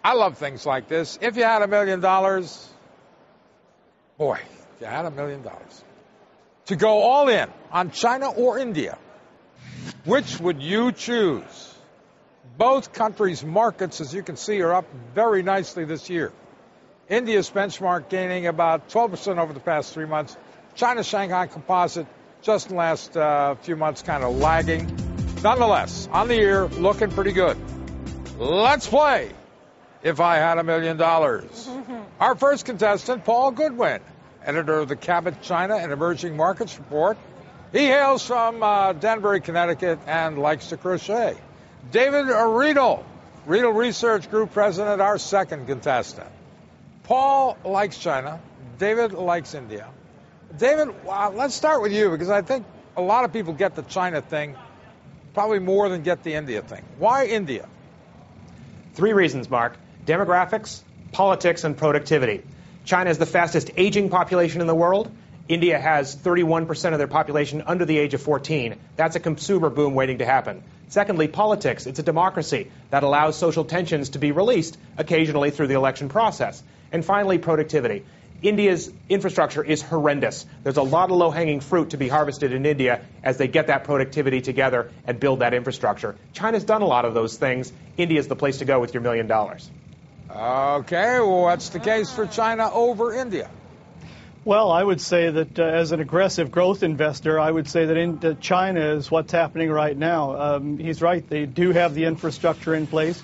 I love things like this. If you had $1 million, boy, if you had $1 million to go all in on China or India, which would you choose? Both countries' markets, as you can see, are up very nicely this year. India's benchmark gaining about 12% over the past 3 months. China's Shanghai Composite just in the last few months kind of lagging. Nonetheless, on the year, looking pretty good. Let's play If I Had $1 Million. Our first contestant, Paul Goodwin, editor of the Cabot China and Emerging Markets Report. He hails from Danbury, Connecticut, and likes to crochet. David Riedel, Riedel Research Group president, our second contestant. Paul likes China. David likes India. David, let's start with you, because I think a lot of people get the China thing probably more than get the India thing. Why India? 3 reasons, Mark. Demographics, politics, and productivity. China is the fastest aging population in the world. India has 31% of their population under the age of 14. That's a consumer boom waiting to happen. Secondly, politics. It's a democracy that allows social tensions to be released occasionally through the election process. And finally, productivity. India's infrastructure is horrendous. There's a lot of low-hanging fruit to be harvested in India as they get that productivity together and build that infrastructure. China's done a lot of those things. India's the place to go with your $1 million. Okay, well, what's the case for China over India? Well, I would say that as an aggressive growth investor, I would say that China is what's happening right now. He's right. They do have the infrastructure in place.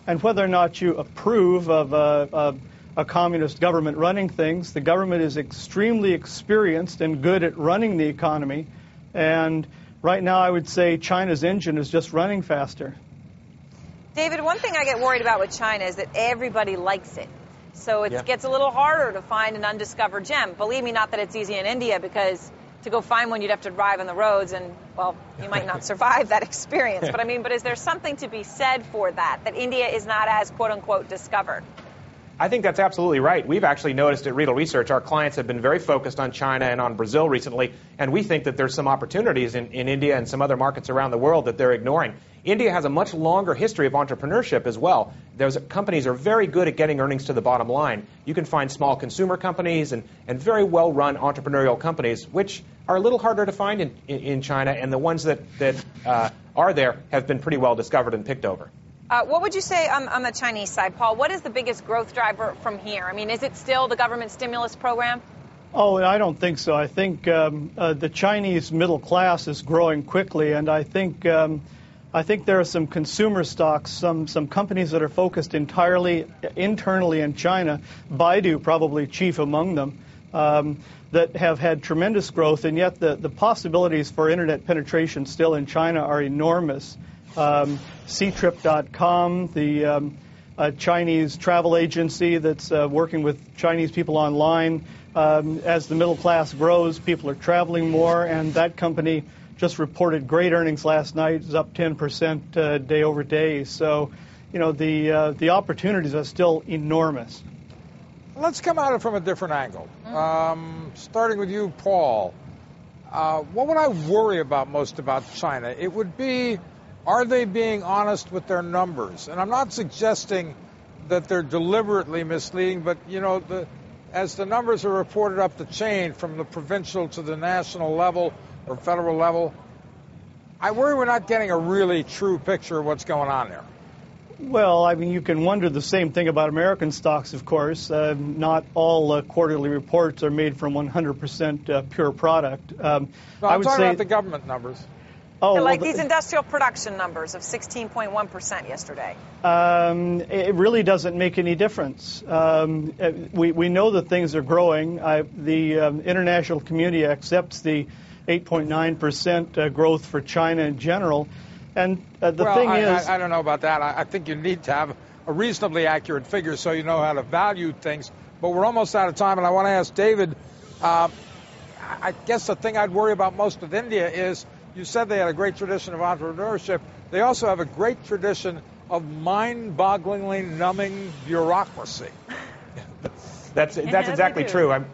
And whether or not you approve of a communist government running things, the government is extremely experienced and good at running the economy. And right now, I would say China's engine is just running faster. David, one thing I get worried about with China is that everybody likes it. So it gets a little harder to find an undiscovered gem. Believe me, not that it's easy in India, because to go find one, you'd have to drive on the roads, and, well, you might not survive that experience. But is there something to be said for that India is not as, quote-unquote, discovered? I think that's absolutely right. We've actually noticed at Riedel Research, our clients have been very focused on China and on Brazil recently, and we think that there's some opportunities in India and some other markets around the world that they're ignoring. India has a much longer history of entrepreneurship as well. Companies are very good at getting earnings to the bottom line. You can find small consumer companies and very well-run entrepreneurial companies, which are a little harder to find in China, and the ones that are there have been pretty well discovered and picked over. What would you say on the Chinese side, Paul? What is the biggest growth driver from here? Is it still the government stimulus program? Oh, I don't think so. I think the Chinese middle class is growing quickly, and I think there are some consumer stocks, some companies that are focused entirely internally in China, Baidu probably chief among them, that have had tremendous growth, and yet the possibilities for internet penetration still in China are enormous. Ctrip.com, the Chinese travel agency that's working with Chinese people online. As the middle class grows, people are traveling more, and that company just reported great earnings last night. It's up 10% day over day. So, the opportunities are still enormous. Let's come at it from a different angle. Starting with you, Paul. What would I worry about most about China? It would be, are they being honest with their numbers? And I'm not suggesting that they're deliberately misleading, but, as the numbers are reported up the chain from the provincial to the national level or federal level, I worry we're not getting a really true picture of what's going on there. Well, you can wonder the same thing about American stocks, of course. Not all quarterly reports are made from 100% pure product. No, I'm talking about the government numbers. Oh, like these industrial production numbers of 16.1% yesterday. It really doesn't make any difference. We know that things are growing. The international community accepts the 8.9% growth for China in general. And thing is, I don't know about that. I think you need to have a reasonably accurate figure so you know how to value things. But we're almost out of time, and I want to ask David, I guess the thing I'd worry about most with India is, you said they had a great tradition of entrepreneurship. They also have a great tradition of mind-bogglingly numbing bureaucracy. That's exactly true.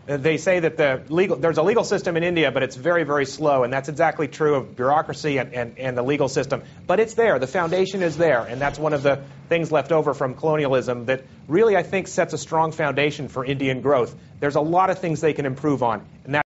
They say that there's a legal system in India, but it's very, very slow, and that's exactly true of bureaucracy and the legal system. But it's there. The foundation is there, and that's one of the things left over from colonialism that really, I think, sets a strong foundation for Indian growth. There's a lot of things they can improve on, and